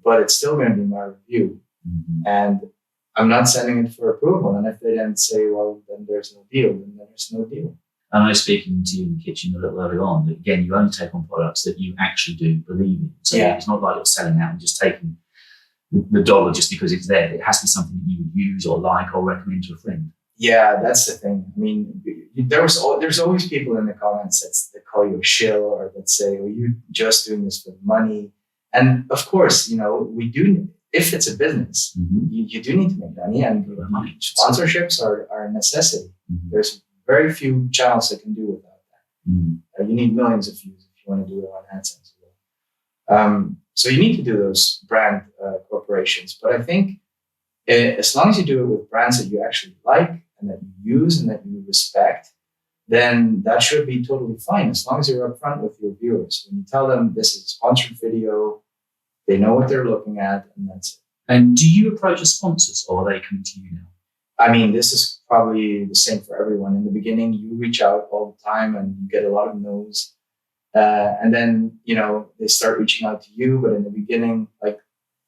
but it's still going to be my review. And I'm not sending it for approval. And if they then say, well, then there's no deal, then there's no deal. And I was speaking to you in the kitchen a little earlier on, that again, you only take on products that you actually do believe in. So it's not like you're selling out and just taking the dollar just because it's there. It has to be something that you would use or like or recommend to a friend. Yeah, that's the thing. I mean, there's always people in the comments that call you a shill, or that say, "Oh, you're just doing this for money." And of course, you know, we do. If it's a business, you do need to make money, and sponsorships are a necessity. There's very few channels that can do without that. You need millions of views if you want to do it on AdSense. So you need to do those brand corporations. But I think as long as you do it with brands that you actually like and that you use and that you respect, then that should be totally fine, as long as you're upfront with your viewers. When you tell them this is a sponsored video, they know what they're looking at, and that's it. And do you approach the sponsors, or are they coming to you now? I mean, this is probably the same for everyone. In the beginning, you reach out all the time and you get a lot of no's. And then, you know, they start reaching out to you. But in the beginning, like,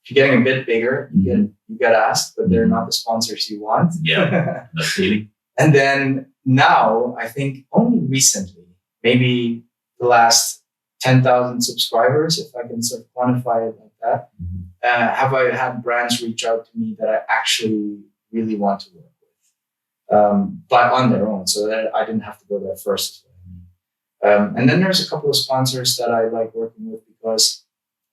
if you're getting a bit bigger, you get asked, but they're not the sponsors you want. Yeah, no feeling. And then now, I think only recently, maybe the last 10,000 subscribers, if I can sort of quantify it like that, have I had brands reach out to me that I actually really want to work with, but on their own, so that I didn't have to go there first. And then there's a couple of sponsors that I like working with because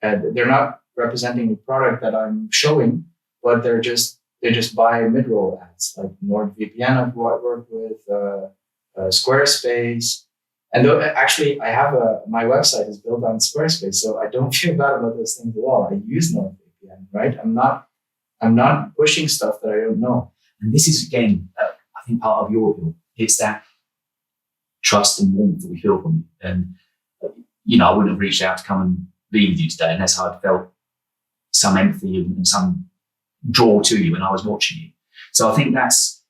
they're not representing the product that I'm showing, but they just buy mid-roll ads, like NordVPN I've worked with, Squarespace. And actually, I have my website is built on Squarespace, so I don't feel bad about those things at all. I use NordVPN, right? I'm not pushing stuff that I don't know. And this is, again, I think part of your appeal. It's that trust and warmth that we feel from you. And, you know, I wouldn't have reached out to come and be with you today unless I'd felt some empathy and some draw to you when I was watching you. So I think that's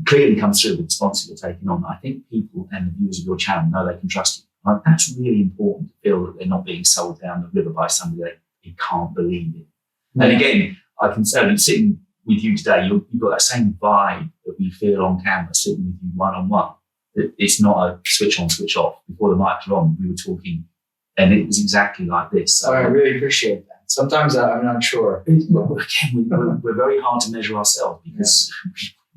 clearly comes through with the sponsor you're taking on. I think people and the viewers of your channel know they can trust you. Like, that's really important to feel that they're not being sold down the river by somebody they can't believe in. Yeah. And again, I can say, sitting with you today, you've got that same vibe that we feel on camera, sitting with you one-on-one. It's not a switch on, switch off. Before the mics were on, we were talking, and it was exactly like this. So, I really appreciate that. Sometimes I'm not sure. Again, we're very hard to measure ourselves because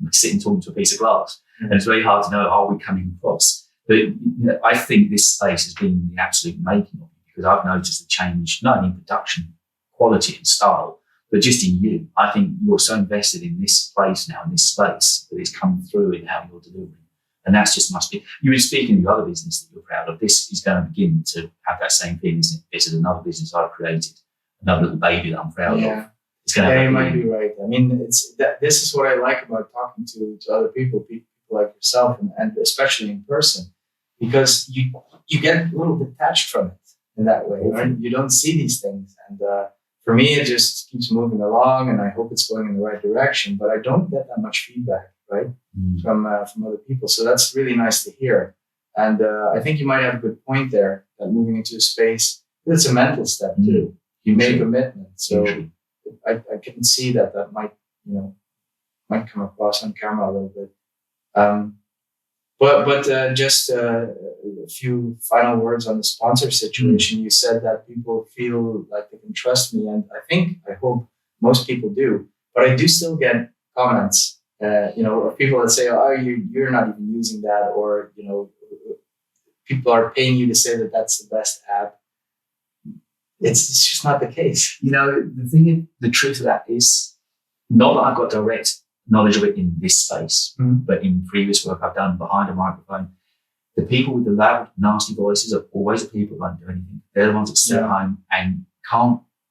we're sitting talking to a piece of glass, and it's very hard to know, are we coming across? But you know, I think this space has been the absolute making of it, because I've noticed a change, not only in production quality and style, but just in you. I think you're so invested in this place now, in this space, that it's come through in how you're delivering. And that's just must be, you were speaking of your other business that you're proud of. This is going to begin to have that same feeling, isn't it? This is another business I've created, another little baby that I'm proud of. It's going to have you might be right. I mean, this is what I like about talking to other people like yourself, and especially in person, because you get a little detached from it in that way. Right? You don't see these things. And for me, it just keeps moving along, and I hope it's going in the right direction, but I don't get that much feedback, right? From other people. So that's really nice to hear. And I think you might have a good point there, that moving into a space, it's a mental step too. You make a commitment. So I can see that might come across on camera a little bit. But just a few final words on the sponsor situation. You said that people feel like they can trust me, and I hope most people do. But I do still get comments, of people that say, "Oh, you're not even using that," or people are paying you to say that that's the best app. It's just not the case. The truth of that is, not that I've got direct knowledge of it in this space, but in previous work I've done behind a microphone, the people with the loud, nasty voices are always the people who won't do anything. They're the ones that sit at home and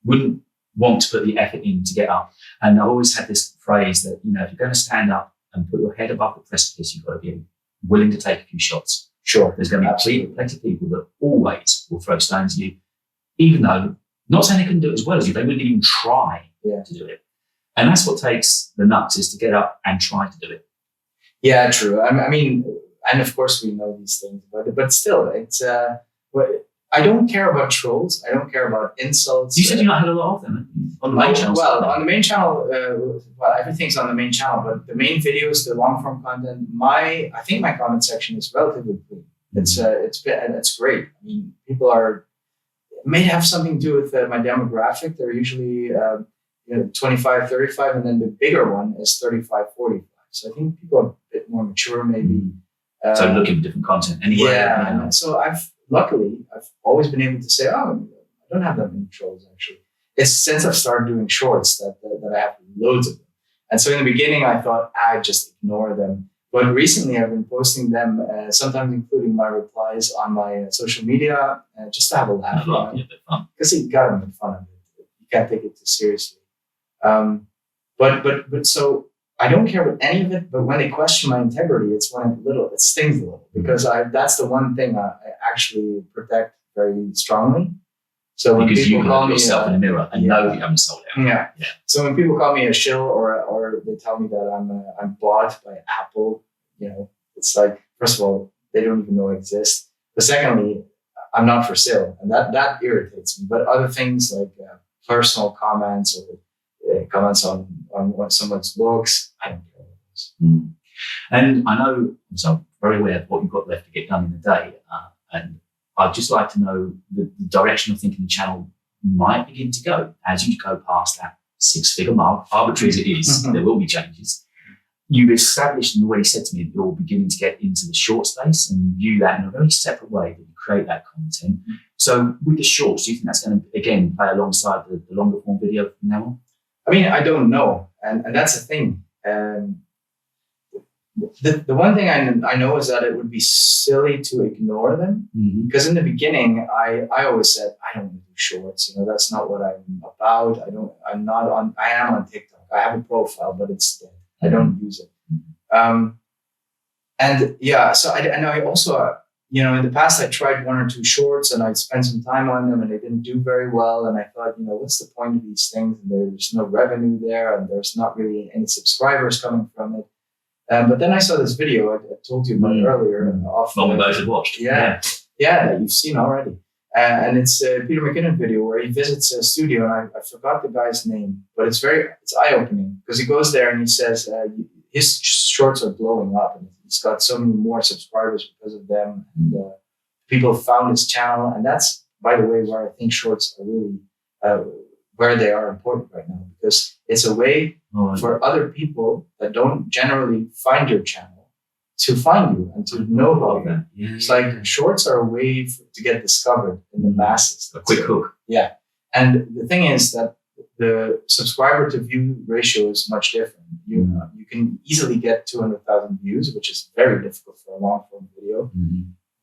wouldn't want to put the effort in to get up. And I've always had this phrase that, if you're going to stand up and put your head above the precipice, you've got to be willing to take a few shots. Sure. There's going to be plenty of people that always will throw stones at you, even though, not saying they couldn't do it as well as you, they wouldn't even try to do it. And that's what takes the nuts, is to get up and try to do it. Yeah, true. I mean, and of course we know these things, but still, it's. I don't care about trolls. I don't care about insults. You said you not had a lot of them on the main channel. Well, on the main channel, everything's on the main channel, but the main videos, the long form content, I think my comment section is relatively clean. It's great. I mean, people may have something to do with my demographic. They're usually 25, 35, and then the bigger one is 35, 45. So I think people are a bit more mature, maybe. So looking for different content anyway. Yeah. So I've always been able to say, I don't have that many trolls actually. It's since I've started doing shorts that I have loads of them. And so in the beginning, I thought I'd just ignore them. But recently I've been posting them, sometimes including my replies on my social media, just to have a laugh. Because you got to make fun of it. You can't take it too seriously. But so I don't care about any of it, but when they question my integrity, it's when it stings a little, because that's the one thing I actually protect very strongly. So when because people you call me yourself in the mirror and know you haven't sold it. Yeah. So when people call me a shill or they tell me that I'm bought by Apple, it's like, first of all, they don't even know I exist. But secondly, I'm not for sale, and that irritates me. But other things like personal comments or comments on what someone's looks, I don't care about those. And I know, so I'm very aware of what you've got left to get done in the day, and I'd just like to know the direction of thinking the channel might begin to go as you go past that 6-figure mark. Arbitrary as it is, there will be changes. You've established and already said to me that you're beginning to get into the short space, and you view that in a very separate way, that you create that content. So with the shorts, do you think that's going to, again, play alongside the longer form video from now on? I mean, I don't know. And that's the thing. The one thing I know is that it would be silly to ignore them, because in the beginning, I always said, I don't want to do shorts. That's not what I'm about. I am on TikTok. I have a profile, but it's dead. I don't use it. So I also, in the past, I tried 1 or 2 shorts and I'd spend some time on them and they didn't do very well. And I thought, what's the point of these things? And there's no revenue there and there's not really any subscribers coming from it. But then I saw this video I told you about earlier. One we both have watched. Yeah, that you've seen already. And it's a Peter McKinnon video where he visits a studio, and I forgot the guy's name, but it's eye-opening, because he goes there and he says his shorts are blowing up, and he's got so many more subscribers because of them, and people found his channel, and that's, by the way, where I think shorts are really where they are important right now, because it's a way for other people that don't generally find your channel to find you and to know about them. It's like shorts are a way to get discovered in the masses. A quick hook. Yeah. And the thing is that the subscriber to view ratio is much different. You can easily get 200,000 views, which is very difficult for a long form video.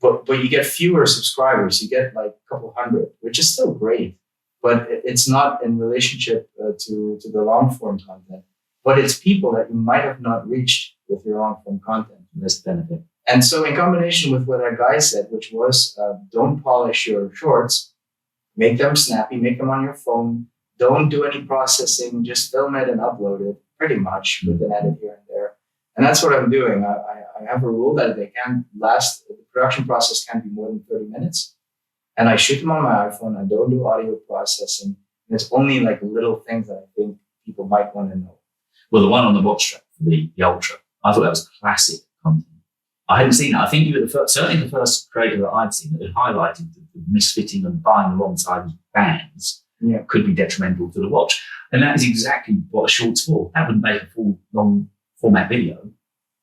But you get fewer subscribers. You get like a couple hundred, which is still great, but it's not in relationship to the long form content. But it's people that you might have not reached with your long form content. That's the benefit. And so, in combination with what that guy said, which was don't polish your shorts, make them snappy, make them on your phone. Don't do any processing. Just film it and upload it, pretty much with an edit here and there. And that's what I'm doing. I have a rule that they can't last. The production process can't be more than 30 minutes. And I shoot them on my iPhone. I don't do audio processing. And it's only like little things that I think people might want to know. Well, the one on the watch strap, the Ultra, I thought that was classic content. I hadn't seen that. I think you were the first, certainly the first creator that I'd seen that had highlighted the misfitting and buying the wrong size bands could be detrimental to the watch. And that is exactly what a short's for. That wouldn't make a full long format video,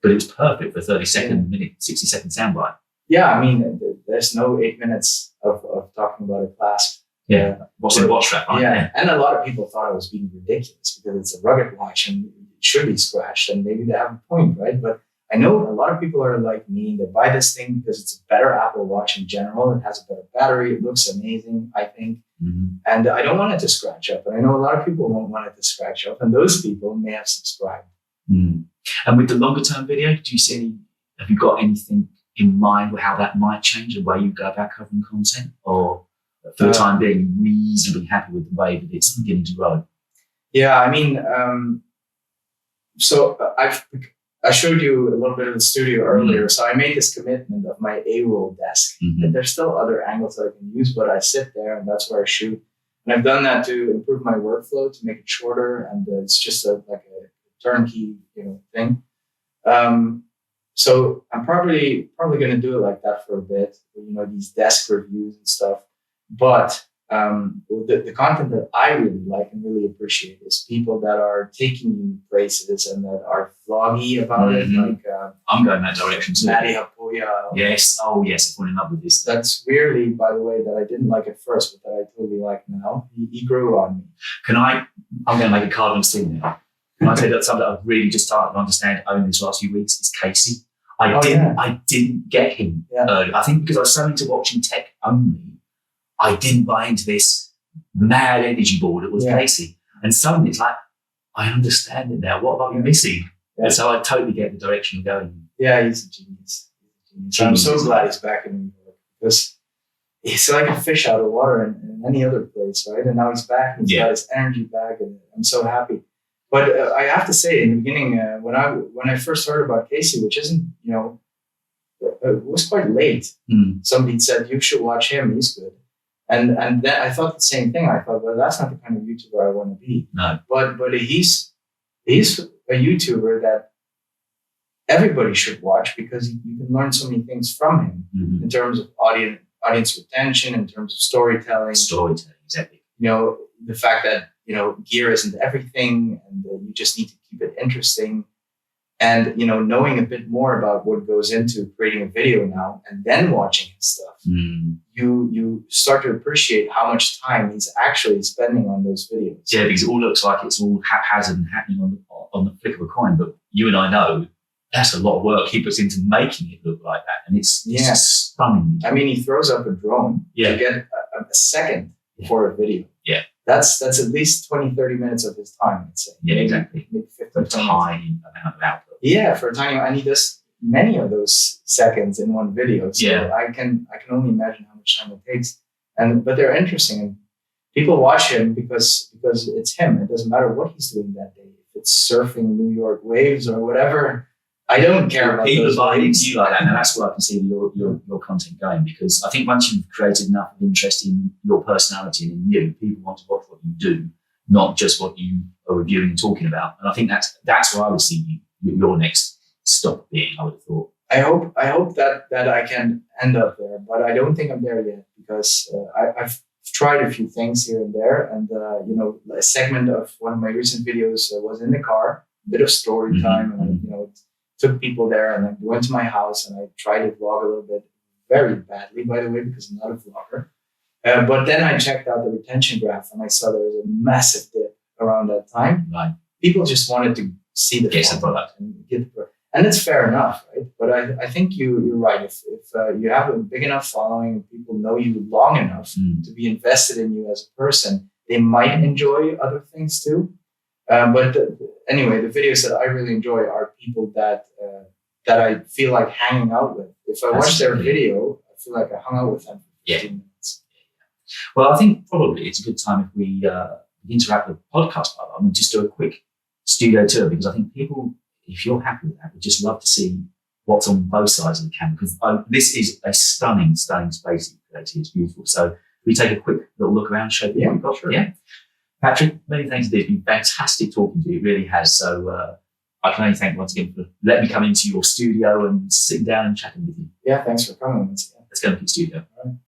but it was perfect for 30-second, minute, 60-second soundbite. Yeah, I mean, there's no 8 minutes of talking about a clasp. What's in the watch strap? Right? Yeah, and a lot of people thought I was being ridiculous because it's a rugged watch and it should be scratched, and maybe they have a point, right? But I know a lot of people are like me. They buy this thing because it's a better Apple Watch in general. It has a better battery. It looks amazing, I think. And I don't want it to scratch up. And I know a lot of people won't want it to scratch up. And those people may have subscribed. And with the longer term video, do you see have you got anything in mind with how that might change the way you go about covering content? Or for the time being, reasonably happy with the way that it's beginning to grow? Yeah, I mean, so I showed you a little bit of the studio earlier. So I made this commitment of my A-roll desk. And there's still other angles that I can use, but I sit there and that's where I shoot. And I've done that to improve my workflow, to make it shorter. And it's just like a turnkey, thing. So I'm probably going to do it like that for a bit, these desk reviews and stuff. But the content that I really like and really appreciate is people that are taking you places and that are vloggy about it. Like I'm going that direction too. Maddie Hapuya. Yes. Oh, yes. I fall in love with this. That's weirdly, by the way, that I didn't like at first, but that I totally like now. He grew on me. I'm going to make a Cardinals thing now. Can I tell you that something that I've really just started to understand only these last few weeks is Casey. I didn't get him early. I think because I was so into watching tech only, I didn't buy into this mad energy ball that was Casey. And suddenly it's like, I understand it now. What have I been missing? And so I totally get the direction you're going. Yeah, he's a genius. I'm so glad he's back in New York because he's like a fish out of water in any other place, right? And now he's back and he's got his energy back, and I'm so happy. But I have to say, in the beginning, when I first heard about Casey, which isn't, it was quite late. Somebody said, you should watch him. He's good. And then I thought the same thing. I thought, well, that's not the kind of YouTuber I want to be. No. But he's a YouTuber that everybody should watch because you can learn so many things from him in terms of audience retention, in terms of storytelling. Storytelling, exactly. The fact that, gear isn't everything and you just need to keep it interesting. And, knowing a bit more about what goes into creating a video now and then watching his stuff, you start to appreciate how much time he's actually spending on those videos. Yeah, because it all looks like it's all haphazard and happening on the flick of a coin. But you and I know that's a lot of work he puts into making it look like that. And it's just stunning. I mean, he throws up a drone to get a second for a video. Yeah. That's at least 20, 30 minutes of his time, I'd say. Yeah, exactly. Maybe 50, for a tiny amount of output. Yeah, for a tiny amount. And he does many of those seconds in one video. So I can only imagine how much time it takes. But they're interesting. And people watch him because it's him. It doesn't matter what he's doing that day. If it's surfing New York waves or whatever, I don't care about people those buying into you like that. And that's where I can see your content going, because I think once you've created enough of interest in your personality and in you, people want to watch what you do, not just what you are reviewing and talking about. And I think that's where I would see your next stop being, I would have thought. I hope that I can end up there, but I don't think I'm there yet because I've tried a few things here and there. And, a segment of one of my recent videos was in the car, a bit of story time, and, took people there, and I went to my house and I tried to vlog a little bit, very badly, by the way, because I'm not a vlogger. But then I checked out the retention graph and I saw there was a massive dip around that time. Right. People just wanted to see the Get some product. and get the product. And it's fair enough, right? But I think you're right. If you have a big enough following, people know you long enough to be invested in you as a person, they might enjoy other things too. Anyway, the videos that I really enjoy are people that I feel like hanging out with. If I watch their video, I feel like I hung out with them for 15 minutes. Well, I think probably it's a good time if we begin to wrap the podcast up. I mean, just do a quick studio tour, because I think people, if you're happy with that, would just love to see what's on both sides of the camera, because this is a stunning space you've created. It's beautiful. So we take a quick little look around, show people what we've got. Sure. Yeah. Patrick, many thanks indeed. It's been fantastic talking to you. It really has. So I can only thank you once again for letting me come into your studio and sitting down and chatting with you. Yeah, thanks for coming. Let's go to the studio. All right.